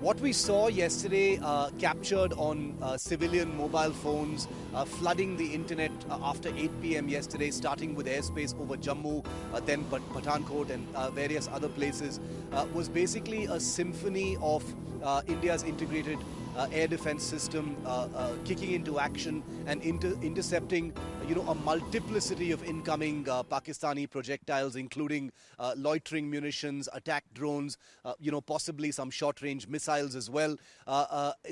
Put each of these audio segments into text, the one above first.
What we saw yesterday captured on civilian mobile phones, flooding the internet after 8 p.m. yesterday, starting with airspace over Jammu, then Pathankot and various other places, was basically a symphony of India's integrated air defense system kicking into action and intercepting, a multiplicity of incoming Pakistani projectiles, including loitering munitions, attack drones, possibly some short-range missiles as well.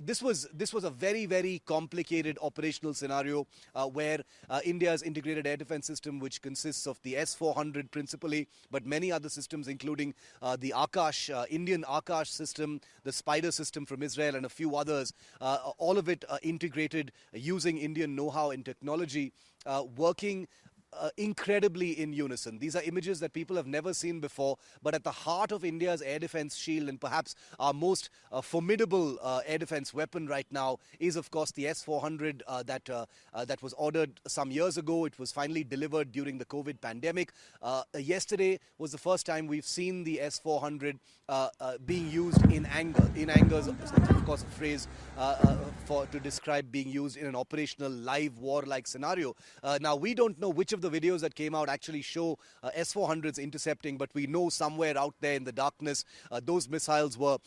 This was a very, very complicated operational scenario where India's integrated air defense system, which consists of the S-400 principally, but many other systems, including the Akash, Indian Akash system, the Spider system from Israel, and a few others, all of it integrated using Indian know-how and technology, working incredibly in unison. These are images that people have never seen before, but at the heart of India's air defense shield, and perhaps our most formidable air defense weapon right now, is of course the S-400 that was ordered some years ago. It was finally delivered during the COVID pandemic. Yesterday was the first time we've seen the S-400 being used in anger. In anger is, of course, a phrase to describe being used in an operational live war-like scenario. Now, we don't know which of the videos that came out actually show S-400s intercepting, but we know somewhere out there in the darkness, those missiles were,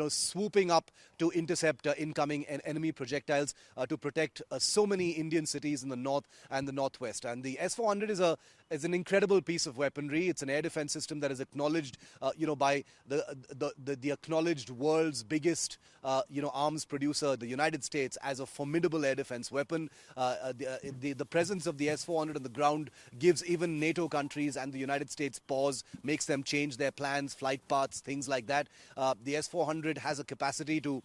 swooping up to intercept incoming enemy projectiles to protect so many Indian cities in the north and the northwest. And the S-400 is an incredible piece of weaponry. It's an air defense system that is acknowledged, by the acknowledged world's biggest, arms producer, the United States, as a formidable air defense weapon. The presence of the S-400 on the ground gives even NATO countries and the United States pause, makes them change their plans, flight paths, things like that. The S-400 has a capacity to,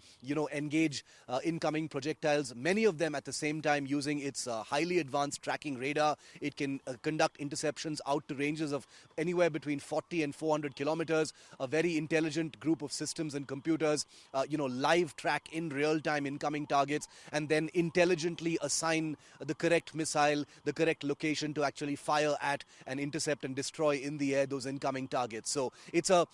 engage incoming projectiles, many of them at the same time, using its highly advanced tracking radar. It can conduct interceptions out to ranges of anywhere between 40 and 400 kilometers. A very intelligent group of systems and computers, live track in real time incoming targets, and then intelligently assign the correct missile, the correct location to actually fire at and intercept and destroy in the air those incoming targets. So it's a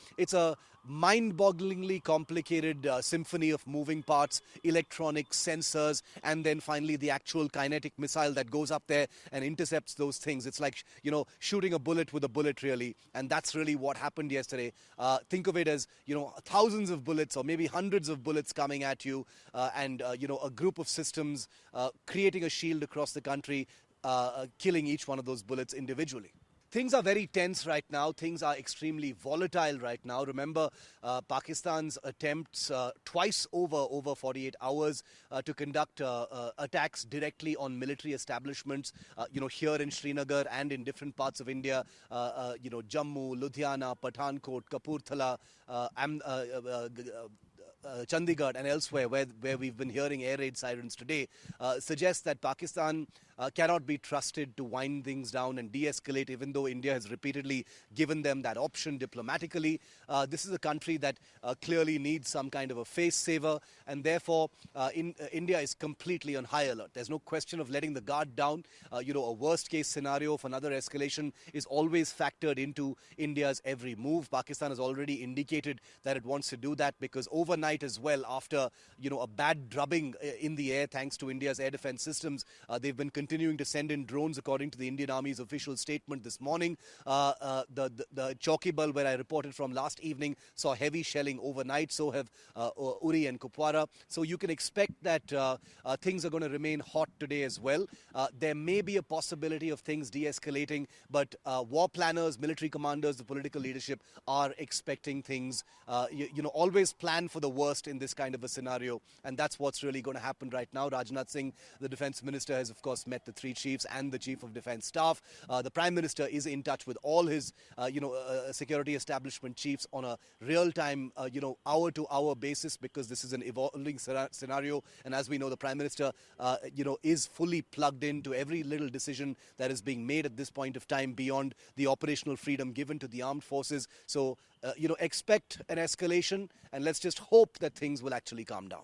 mind-bogglingly complicated symphony of moving parts, electronics, sensors, and then finally the actual kinetic missile that goes up there and intercepts those things. It's like, shooting a bullet with a bullet, really. And that's really what happened yesterday. Think of it as, thousands of bullets or maybe hundreds of bullets coming at you, and a group of systems creating a shield across the country, killing each one of those bullets individually. Things are very tense right now. Things are extremely volatile right now. Remember, Pakistan's attempts twice over 48 hours to conduct attacks directly on military establishments, here in Srinagar and in different parts of India, Jammu, Ludhiana, Pathankot, Kapurthala, Chandigarh and elsewhere, where we've been hearing air raid sirens today, suggests that Pakistan cannot be trusted to wind things down and de-escalate, even though India has repeatedly given them that option diplomatically. This is a country that clearly needs some kind of a face saver, and therefore India is completely on high alert. There's no question of letting the guard down. A worst case scenario for another escalation is always factored into India's every move. Pakistan has already indicated that it wants to do that, because overnight as well, after a bad drubbing in the air thanks to India's air defense systems, they've been continuing to send in drones, according to the Indian Army's official statement this morning. The Chaukibal, where I reported from last evening, saw heavy shelling overnight. So have Uri and Kupwara. So you can expect that things are going to remain hot today as well. There may be a possibility of things de-escalating, but war planners, military commanders, the political leadership are expecting things, always plan for the worst in this kind of a scenario. And that's what's really going to happen right now. Rajnath Singh, the defense minister, has of course met the three chiefs and the chief of defense staff. The prime minister is in touch with all his, security establishment chiefs on a real-time, hour-to-hour basis, because this is an evolving scenario. And as we know, the prime minister, is fully plugged into every little decision that is being made at this point of time beyond the operational freedom given to the armed forces. So, expect an escalation, and let's just hope that things will actually calm down.